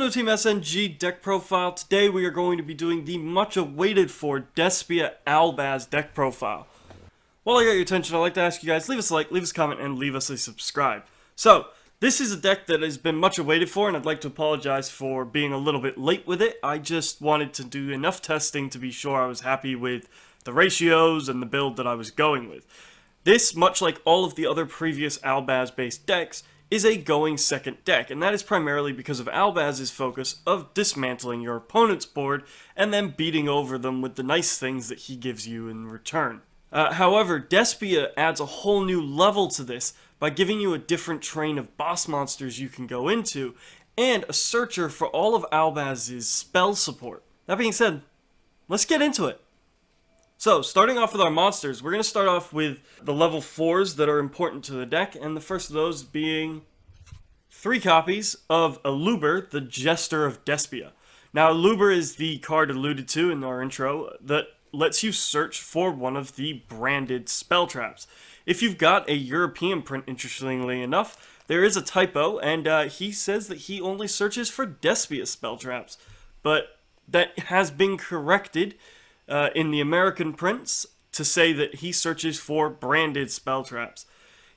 Hello Team SNG deck profile. Today we are going to be doing the much awaited for Despia Albaz deck profile. While I got your attention, I'd like to ask you guys, leave us a like, leave us a comment, and leave us a subscribe. So, this is a deck that has been much awaited for, and I'd like to apologize for being a little bit late with it. I just wanted to do enough testing to be sure I was happy with the ratios and the build that I was going with. This, much like all of the other previous Albaz-based decks, is a going second deck, and that is primarily because of Albaz's focus of dismantling your opponent's board and then beating over them with the nice things that he gives you in return. However, Despia adds a whole new level to this by giving you a different train of boss monsters you can go into, and a searcher for all of Albaz's spell support. That being said, let's get into it. So, starting off with our monsters, we're going to start off with the level 4s that are important to the deck, and the first of those being 3 copies of Aluber, the Jester of Despia. Now, Aluber is the card alluded to in our intro that lets you search for one of the branded spell traps. If you've got a European print, interestingly enough, there is a typo, and he says that he only searches for Despia spell traps, but that has been corrected in the American prints to say that he searches for branded spell traps.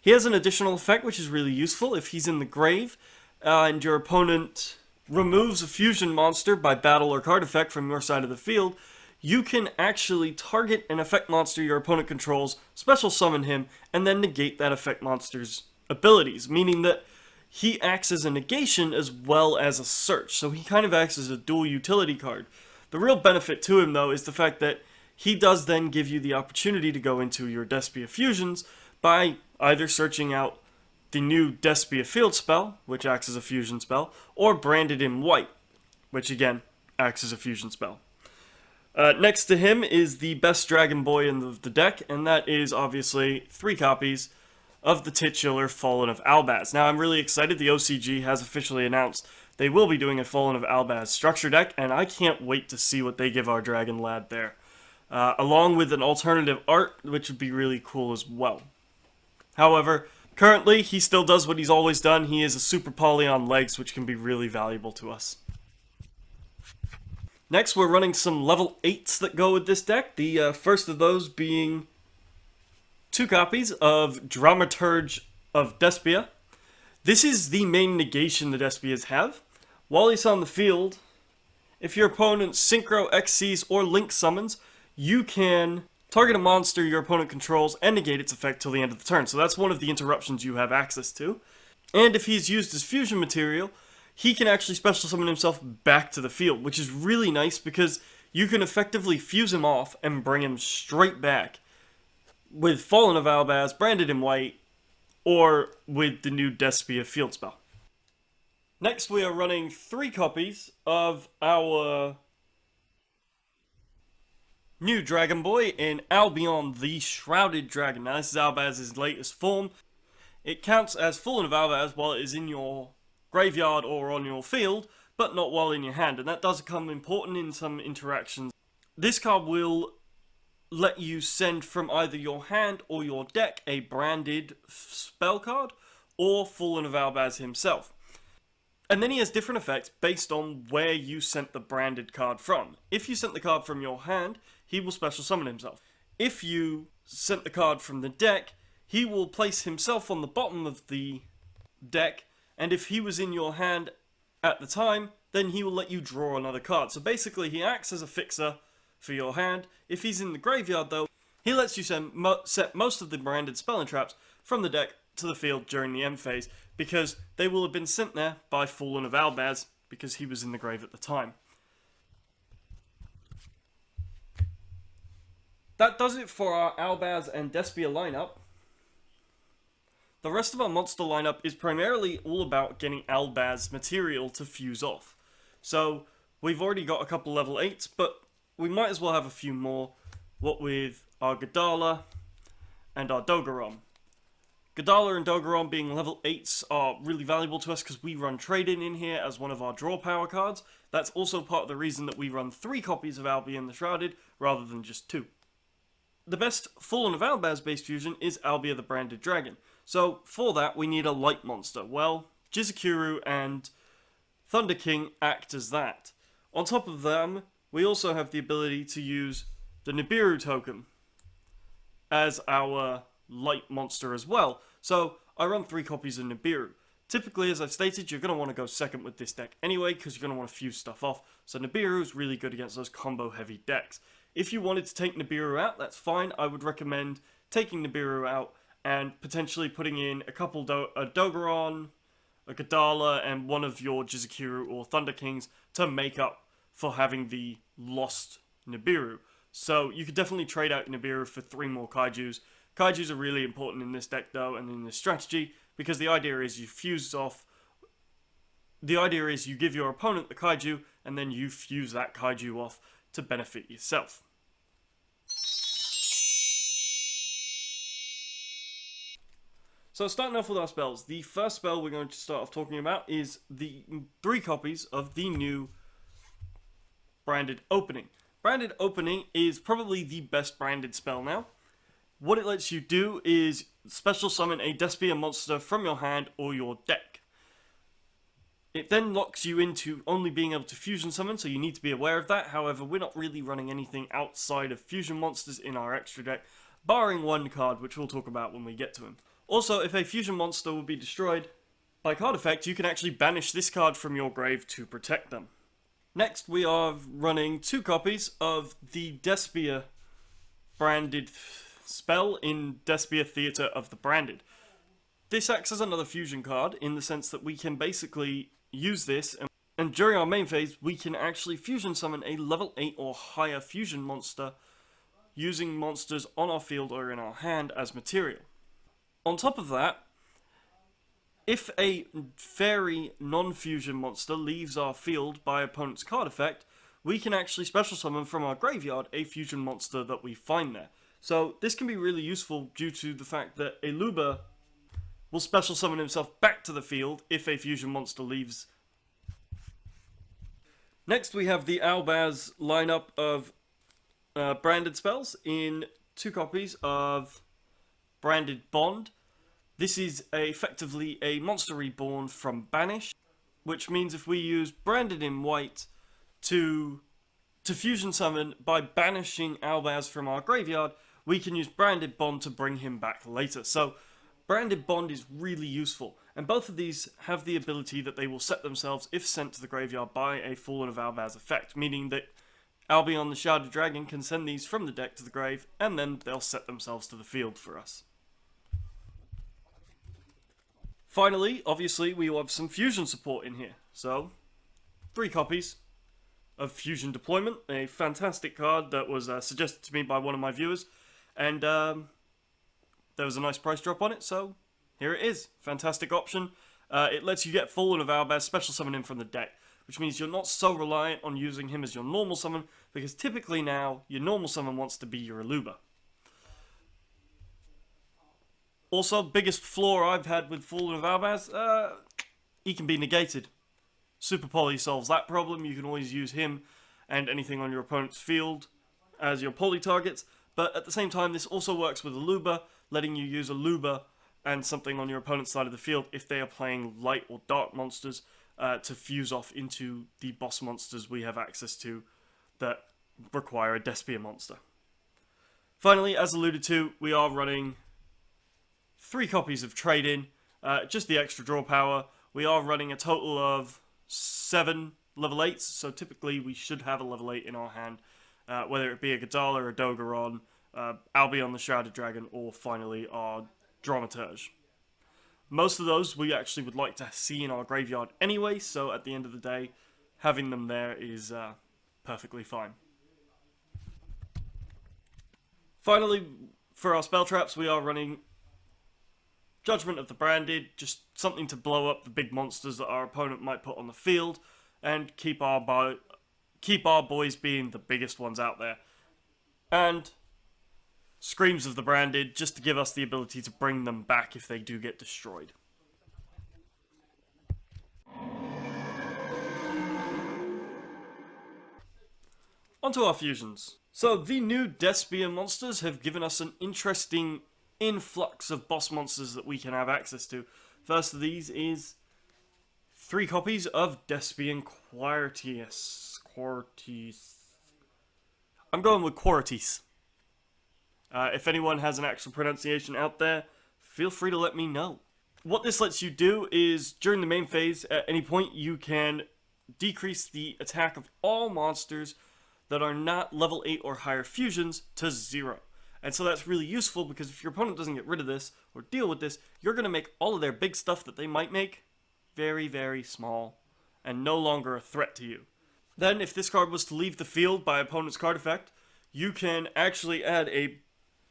He has an additional effect which is really useful. If he's in the grave and your opponent removes a fusion monster by battle or card effect from your side of the field, you can actually target an effect monster your opponent controls, special summon him, and then negate that effect monster's abilities, meaning that he acts as a negation as well as a search, so he kind of acts as a dual utility card. The real benefit to him, though, is the fact that he does then give you the opportunity to go into your Despia fusions by either searching out the new Despia field spell, which acts as a fusion spell, or branded in white, which again acts as a fusion spell. Next to him is the best Dragon Boy in the deck, and that is obviously 3 copies of the titular Fallen of Albaz. Now, I'm really excited. The OCG has officially announced they will be doing a Fallen of Albaz structure deck, and I can't wait to see what they give our Dragon Lad there. Along with an alternative art, which would be really cool as well. However, currently, he still does what he's always done. He is a super poly on legs, which can be really valuable to us. Next, we're running some level 8s that go with this deck. The first of those being 2 copies of Dramaturge of Despia. This is the main negation the Despias have. While he's on the field, if your opponent Synchro, XCs, or Link summons, you can target a monster your opponent controls and negate its effect till the end of the turn. So that's one of the interruptions you have access to. And if he's used as fusion material, he can actually special summon himself back to the field, which is really nice because you can effectively fuse him off and bring him straight back with Fallen of Albaz, branded in white, or with the new Despia field spell. Next, we are running 3 copies of our new Dragon Boy in Albion the Shrouded Dragon. Now, this is Albaz's latest form. It counts as Fallen of Albaz while it is in your graveyard or on your field, but not while in your hand, and that does become important in some interactions. This card will let you send from either your hand or your deck a branded spell card, or Fallen of Albaz himself. And then he has different effects based on where you sent the branded card from. If you sent the card from your hand, he will special summon himself. If you sent the card from the deck, he will place himself on the bottom of the deck, and if he was in your hand at the time, then he will let you draw another card. So basically, he acts as a fixer for your hand. If he's in the graveyard, though, he lets you set most of the branded spell and traps from the deck to the field during the end phase, because they will have been sent there by Fallen of Albaz, because he was in the grave at the time. That does it for our Albaz and Despia lineup. The rest of our monster lineup is primarily all about getting Albaz material to fuse off. So, we've already got a couple level 8s, but we might as well have a few more, what with our Gadala and our Dogaron. Gadala and Dogaron being level 8s are really valuable to us because we run Trade-In in here as one of our draw power cards. That's also part of the reason that we run 3 copies of Albion the Shrouded rather than just 2. The best Fallen of Albaz based fusion is Albia the Branded Dragon. So for that we need a light monster. Well, Jizakuru and Thunder King act as that. On top of them, we also have the ability to use the Nibiru token as our light monster as well. So I run 3 copies of Nibiru. Typically, as I've stated, you're going to want to go second with this deck anyway, because you're going to want to fuse stuff off. So Nibiru is really good against those combo heavy decks. If you wanted to take Nibiru out, that's fine. I would recommend taking Nibiru out and potentially putting in a couple a Dogoron, a Gadala, and one of your Jizukiru or Thunder Kings to make up for having the lost Nibiru. So you could definitely trade out Nibiru for 3 more Kaijus. Kaijus are really important in this deck though, and in this strategy, because the idea is you fuse off. The idea is you give your opponent the Kaiju, and then you fuse that Kaiju off to benefit yourself. So starting off with our spells, the first spell we're going to start off talking about is the 3 copies of the new Branded Opening. Branded Opening is probably the best branded spell now. What it lets you do is special summon a Despia monster from your hand or your deck. It then locks you into only being able to fusion summon, so you need to be aware of that. However, we're not really running anything outside of fusion monsters in our extra deck, barring one card, which we'll talk about when we get to him. Also, if a fusion monster will be destroyed by card effect, you can actually banish this card from your grave to protect them. Next, we are running 2 copies of the Despia branded spell in Despia Theatre of the Branded. This acts as another fusion card in the sense that we can basically use this, and during our main phase, we can actually fusion summon a level 8 or higher fusion monster using monsters on our field or in our hand as material. On top of that, if a fairy non-fusion monster leaves our field by opponent's card effect, we can actually special summon from our graveyard a fusion monster that we find there. So this can be really useful due to the fact that Aluber will special summon himself back to the field if a fusion monster leaves. Next we have the Albaz lineup of branded spells in 2 copies of Branded Bond. This is effectively a monster reborn from Banish, which means if we use Branded in white to fusion summon by banishing Albaz from our graveyard, we can use Branded Bond to bring him back later. So Branded Bond is really useful, and both of these have the ability that they will set themselves if sent to the graveyard by a Fallen of Albaz effect, meaning that Albion the Shrouded Dragon can send these from the deck to the grave, and then they'll set themselves to the field for us. Finally, obviously, we will have some fusion support in here. So, 3 copies of Fusion Deployment, a fantastic card that was suggested to me by one of my viewers, and there was a nice price drop on it, so here it is. Fantastic option. It lets you get Fallen of Albaz special summon in from the deck, which means you're not so reliant on using him as your normal summon, because typically now, your normal summon wants to be your Aluber. Also, biggest flaw I've had with Fallen of Albaz, he can be negated. Super Poly solves that problem. You can always use him and anything on your opponent's field as your poly targets, but at the same time this also works with Aluber, letting you use Aluber and something on your opponent's side of the field if they are playing light or dark monsters to fuse off into the boss monsters we have access to that require a Despia monster. Finally, as alluded to, we are running 3 copies of Trade-In, just the extra draw power. We are running a total of 7 level 8s, so typically we should have a level 8 in our hand, whether it be a Gadala or a Dogoron, Albion the Shrouded Dragon, or finally our Dramaturge. Most of those we actually would like to see in our graveyard anyway, so at the end of the day, having them there is perfectly fine. Finally, for our spell traps, we are running Judgment of the Branded, just something to blow up the big monsters that our opponent might put on the field, and keep our boys being the biggest ones out there. And Screams of the Branded, just to give us the ability to bring them back if they do get destroyed. Onto our fusions. So the new Despia monsters have given us an interesting influx of boss monsters that we can have access to. First of these is 3 copies of Despian Quartius. I'm going with Quartius. If anyone has an actual pronunciation out there, feel free to let me know. What this lets you do is, during the main phase, at any point, you can decrease the attack of all monsters that are not level 8 or higher fusions to 0. And so that's really useful, because if your opponent doesn't get rid of this, or deal with this, you're going to make all of their big stuff that they might make very, very small, and no longer a threat to you. Then, if this card was to leave the field by opponent's card effect, you can actually add a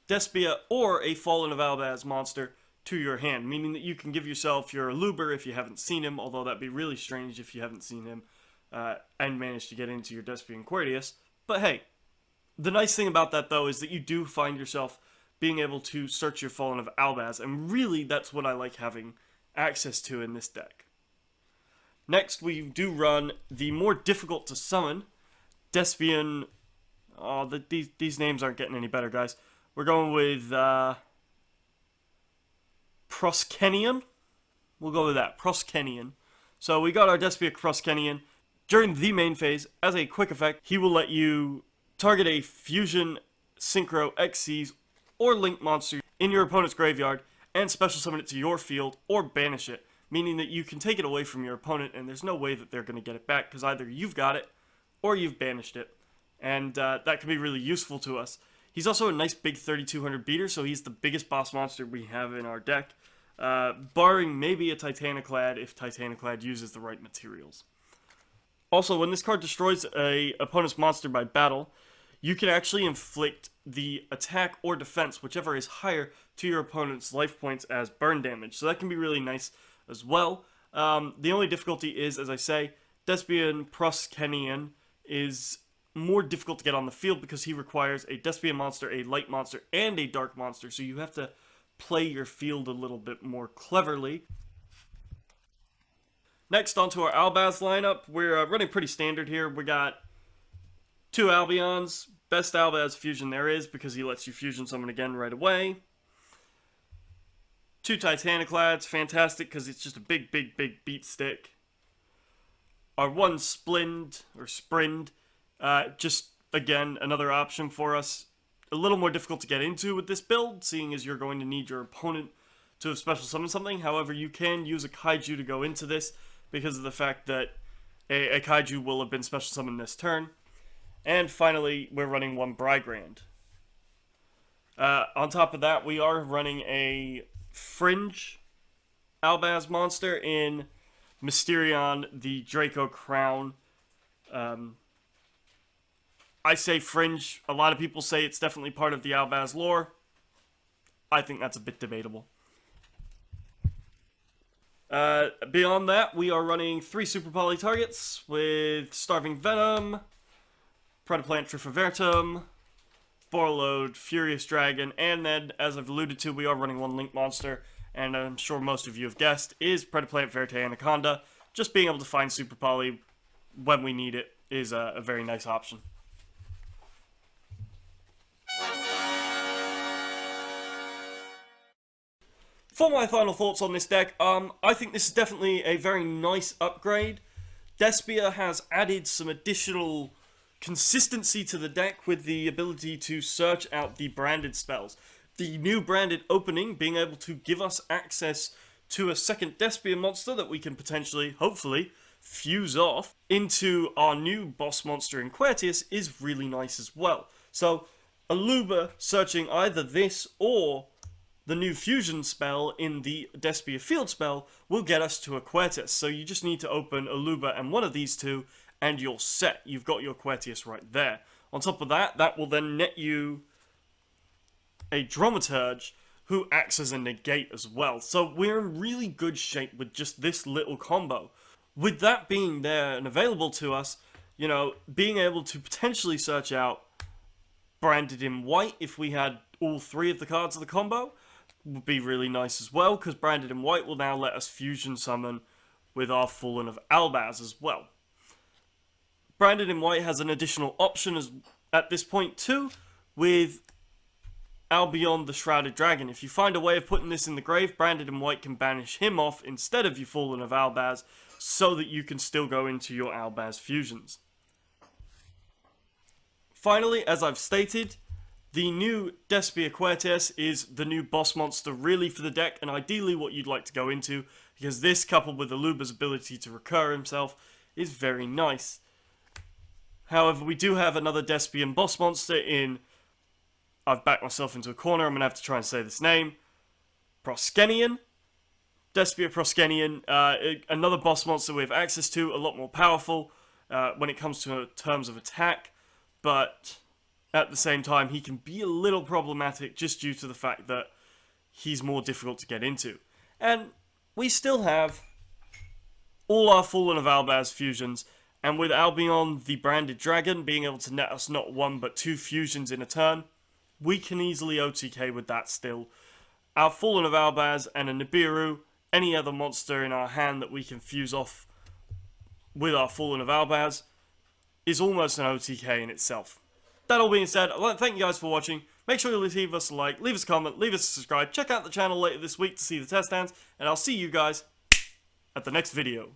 Despia or a Fallen of Albaz monster to your hand, meaning that you can give yourself your Aluber if you haven't seen him, although that'd be really strange if you haven't seen him and managed to get into your Despian Quartius. But hey, the nice thing about that, though, is that you do find yourself being able to search your Fallen of Albaz, and really that's what I like having access to in this deck. Next, we do run the more difficult to summon Despian. Oh, these names aren't getting any better, guys. We're going with Proskenion. We'll go with that, Proskenion. So we got our Despia Proskenion. During the main phase, as a quick effect, he will let you target a Fusion, Synchro, Xyz, or Link monster in your opponent's graveyard and special summon it to your field or banish it, meaning that you can take it away from your opponent and there's no way that they're going to get it back, because either you've got it or you've banished it. And that can be really useful to us. He's also a nice big 3200 beater, so he's the biggest boss monster we have in our deck, barring maybe a Titaniclad if Titaniclad uses the right materials. Also, when this card destroys a opponent's monster by battle, you can actually inflict the attack or defense, whichever is higher, to your opponent's life points as burn damage. So that can be really nice as well. The only difficulty is, as I say, Despian Proskenion is more difficult to get on the field because he requires a Despian monster, a light monster, and a dark monster. So you have to play your field a little bit more cleverly. Next, onto our Albaz lineup. We're running pretty standard here. We got 2 Albions, best Albaz fusion there is because he lets you fusion summon again right away. 2 Titaniclads, fantastic because it's just a big beat stick. Our 1 Splind, or Sprind, just, again, another option for us. A little more difficult to get into with this build, seeing as you're going to need your opponent to have special summon something. However, you can use a Kaiju to go into this because of the fact that a Kaiju will have been special summoned this turn. And finally, we're running 1 Brygrand. On top of that, we are running a Fringe Albaz monster in Mysterion, the Draco Crown. I say Fringe. A lot of people say it's definitely part of the Albaz lore. I think that's a bit debatable. Beyond that, we are running 3 Super Poly targets with Starving Venom, Predaplant Trifravertum, Borlode, Furious Dragon, and then, as I've alluded to, we are running 1 Link monster, and I'm sure most of you have guessed, is Predaplant Verte Anaconda. Just being able to find Super Poly when we need it is a very nice option. For my final thoughts on this deck, I think this is definitely a very nice upgrade. Despia has added some additional consistency to the deck with the ability to search out the branded spells. The new branded opening being able to give us access to a second Despia monster that we can potentially, hopefully, fuse off into our new boss monster in Quartius is really nice as well. So, Aluber searching either this or the new fusion spell in the Despia field spell will get us to a Quartius. So you just need to open Aluber and one of these 2 and you're set. You've got your Quartius right there. On top of that, that will then net you a Dramaturge who acts as a negate as well. So we're in really good shape with just this little combo. With that being there and available to us, you know, being able to potentially search out Branded in White if we had all 3 of the cards of the combo would be really nice as well, because Branded in White will now let us fusion summon with our Fallen of Albaz as well. Branded in White has an additional option at this point too, with Albion the Shrouded Dragon. If you find a way of putting this in the grave, Branded in White can banish him off instead of your Fallen of Albaz, so that you can still go into your Albaz fusions. Finally, as I've stated, the new Despia Quertes is the new boss monster really for the deck, and ideally what you'd like to go into, because this coupled with Aluber's ability to recur himself is very nice. However, we do have another Despian boss monster in, I've backed myself into a corner, I'm going to have to try and say this name, Proskenian. Despia Proskenian, another boss monster we have access to, a lot more powerful when it comes to terms of attack, but at the same time he can be a little problematic just due to the fact that he's more difficult to get into. And we still have all our Fallen of Albaz fusions, and with Albion the Branded Dragon being able to net us not one but 2 fusions in a turn, we can easily OTK with that still. Our Fallen of Albaz and a Nibiru, any other monster in our hand that we can fuse off with our Fallen of Albaz, is almost an OTK in itself. That all being said, I'd like to thank you guys for watching. Make sure you leave us a like, leave us a comment, leave us a subscribe, check out the channel later this week to see the test hands, and I'll see you guys at the next video.